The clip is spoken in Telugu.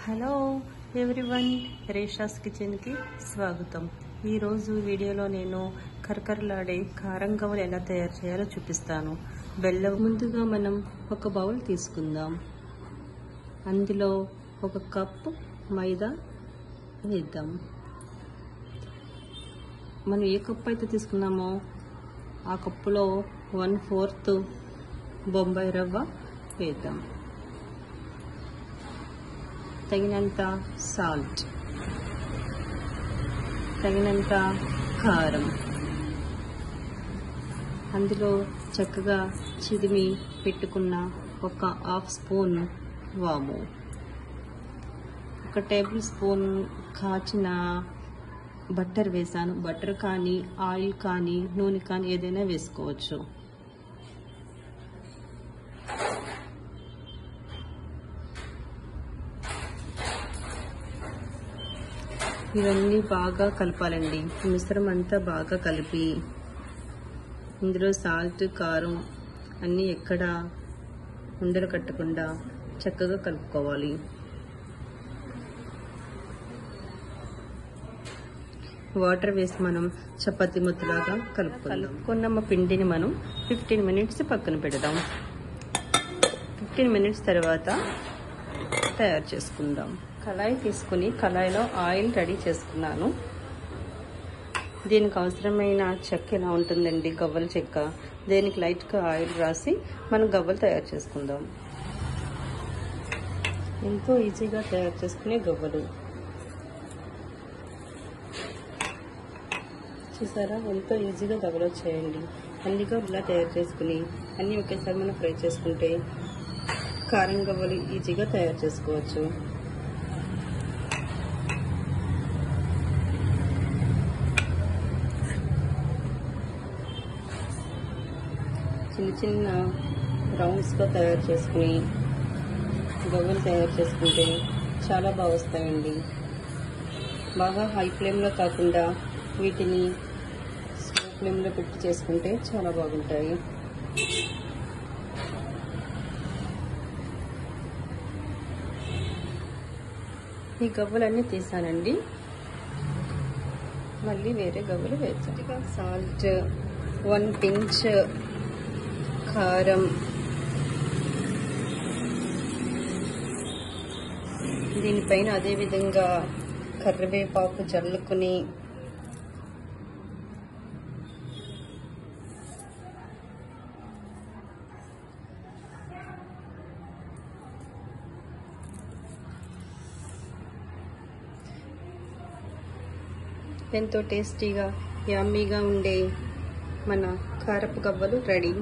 హలో ఎవ్రీవన్, రేషాస్ కిచెన్కి స్వాగతం. ఈరోజు వీడియోలో నేను కరకరలాడే కారం గవ్వలు ఎలా తయారు చేయాలో చూపిస్తాను. బెల్లం ముందుగా మనం ఒక బౌల్ తీసుకుందాం. అందులో ఒక కప్పు మైదా వేద్దాం. మనం ఏ కప్పు అయితే తీసుకున్నామో ఆ కప్పులో 1/4 బొంబాయి రవ్వ వేద్దాం. తగినంత సాల్ట్, తగినంత కారం, అందులో చక్కగా చిదిమి పెట్టుకున్న ఒక 1/2 స్పూన్ వాము, 1 టేబుల్ స్పూన్ కాచిన బటర్ వేసాను. బటర్ కానీ ఆయిల్ కానీ నూనె కానీ ఏదైనా వేసుకోవచ్చు. ఇవన్నీ బాగా కలపాలండి. మిశ్రమం అంతా బాగా కలిపి ఇందులో సాల్ట్, కారం అన్నీ ఎక్కడ ఉండలు కట్టకుండా చక్కగా కలుపుకోవాలి. వాటర్ వేసి మనం చపాతీ ముద్దలాగా కలుపుకున్న పిండిని మనం 15 మినిట్స్ పక్కన పెడదాం. 15 మినిట్స్ తర్వాత తయారు చేసుకుందాం. కళాయి తీసుకుని కళాయిలో ఆయిల్ రెడీ చేసుకున్నాను. దీనికి అవసరమైన చెక్క ఎలా ఉంటుందండి, గవ్వల చెక్క. దీనికి లైట్గా ఆయిల్ రాసి మనం గవ్వలు తయారు చేసుకుందాం. ఎంతో ఈజీగా తయారు చేసుకునే గవ్వలు చూసారా, ఎంతో ఈజీగా గవ్వలు వచ్చాయండి. అన్ని గవ్వలా తయారు చేసుకుని అన్నీ ఒకేసారి మనం ఫ్రై చేసుకుంటే కారం గవ్వలు ఈజీగా తయారు చేసుకోవచ్చు. చిన్న చిన్న రౌండ్స్గా తయారు చేసుకుని గవ్వలు తయారు చేసుకుంటే చాలా బాగా వస్తాయండి. బాగా హై ఫ్లేమ్లో కాకుండా వీటిని స్లో ఫ్లేమ్లో పెట్టి చేసుకుంటే చాలా బాగుంటాయి. ఈ గవ్వలన్నీ తీసానండి. మళ్ళీ వేరే గవ్వలు వేసాను. సాల్ట్, 1 పించ్ కారం, దీనిపైన అదేవిధంగా కరివేపాకు జల్లుకుని ఎంతో టేస్టీగా యమ్మీగా ఉండే మన కారపు గవ్వలు రెడీ.